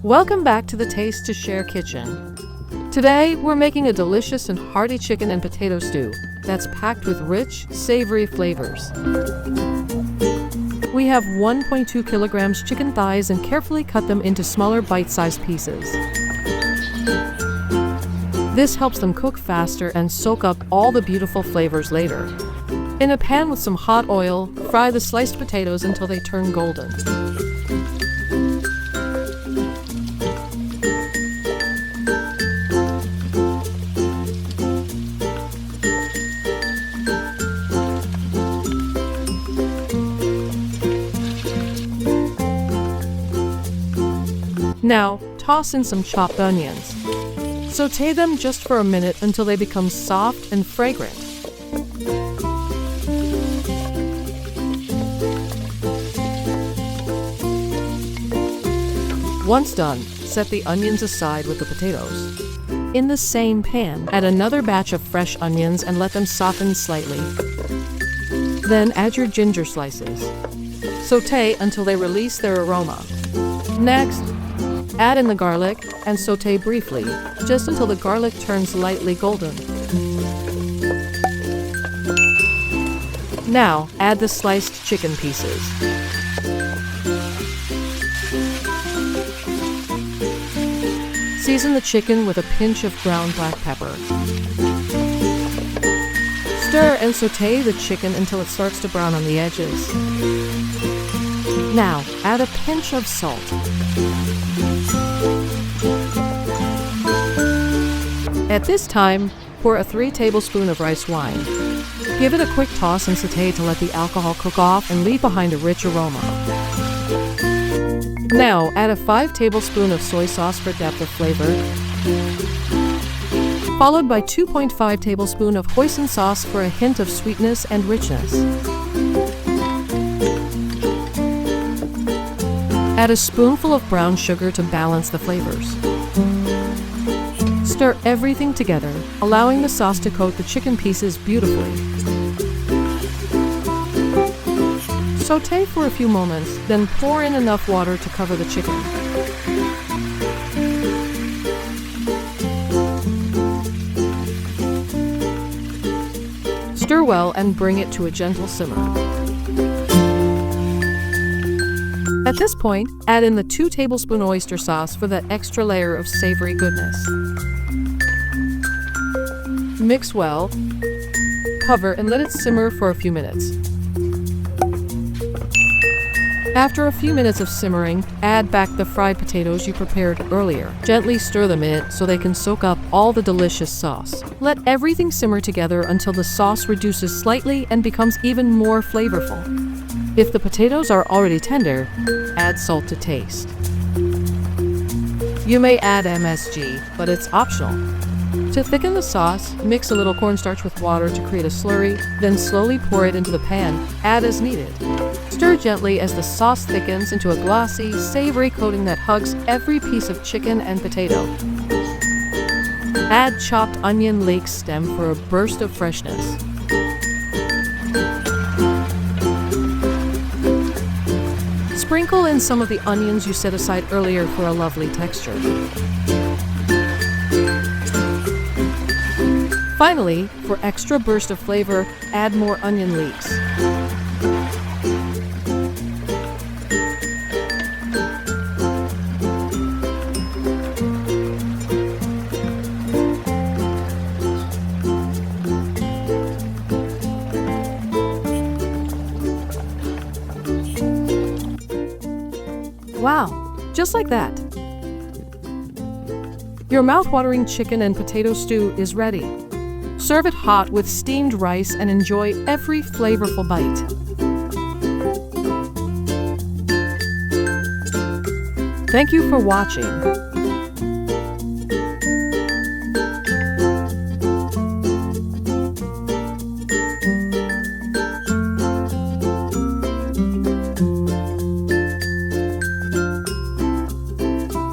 Welcome back to the Taste to Share kitchen. Today, we're making a delicious and hearty chicken and potato stew that's packed with rich, savory flavors. We have 1.2 kilograms chicken thighs and carefully cut them into smaller bite-sized pieces. This helps them cook faster and soak up all the beautiful flavors later. In a pan with some hot oil, fry the sliced potatoes until they turn golden. Now, toss in some chopped onions. Sauté them just for a minute until they become soft and fragrant. Once done, set the onions aside with the potatoes. In the same pan, add another batch of fresh onions and let them soften slightly. Then add your ginger slices. Sauté until they release their aroma. Next, add in the garlic and sauté briefly, just until the garlic turns lightly golden. Now, add the sliced chicken pieces. Season the chicken with a pinch of ground black pepper. Stir and sauté the chicken until it starts to brown on the edges. Now, add a pinch of salt. At this time, pour a 3 tablespoons of rice wine. Give it a quick toss and sauté to let the alcohol cook off and leave behind a rich aroma. Now, add a 5 tablespoons of soy sauce for depth of flavor, followed by 2.5 tablespoons of Hoisin sauce for a hint of sweetness and richness. Add a spoonful of brown sugar to balance the flavors. Stir everything together, allowing the sauce to coat the chicken pieces beautifully. Sauté for a few moments, then pour in enough water to cover the chicken. Stir well and bring it to a gentle simmer. At this point, add in the 2 tablespoons oyster sauce for that extra layer of savory goodness. Mix well, cover and let it simmer for a few minutes. After a few minutes of simmering, add back the fried potatoes you prepared earlier. Gently stir them in so they can soak up all the delicious sauce. Let everything simmer together until the sauce reduces slightly and becomes even more flavorful. If the potatoes are already tender, add salt to taste. You may add MSG, but it's optional. To thicken the sauce, mix a little cornstarch with water to create a slurry, then slowly pour it into the pan, add as needed. Stir gently as the sauce thickens into a glossy, savory coating that hugs every piece of chicken and potato. Add chopped onion leeks stem for a burst of freshness. Sprinkle in some of the onions you set aside earlier for a lovely texture. Finally, for extra burst of flavor, add more onion leeks. Wow, just like that. Your mouth-watering chicken and potato stew is ready. Serve it hot with steamed rice and enjoy every flavorful bite. Thank you for watching.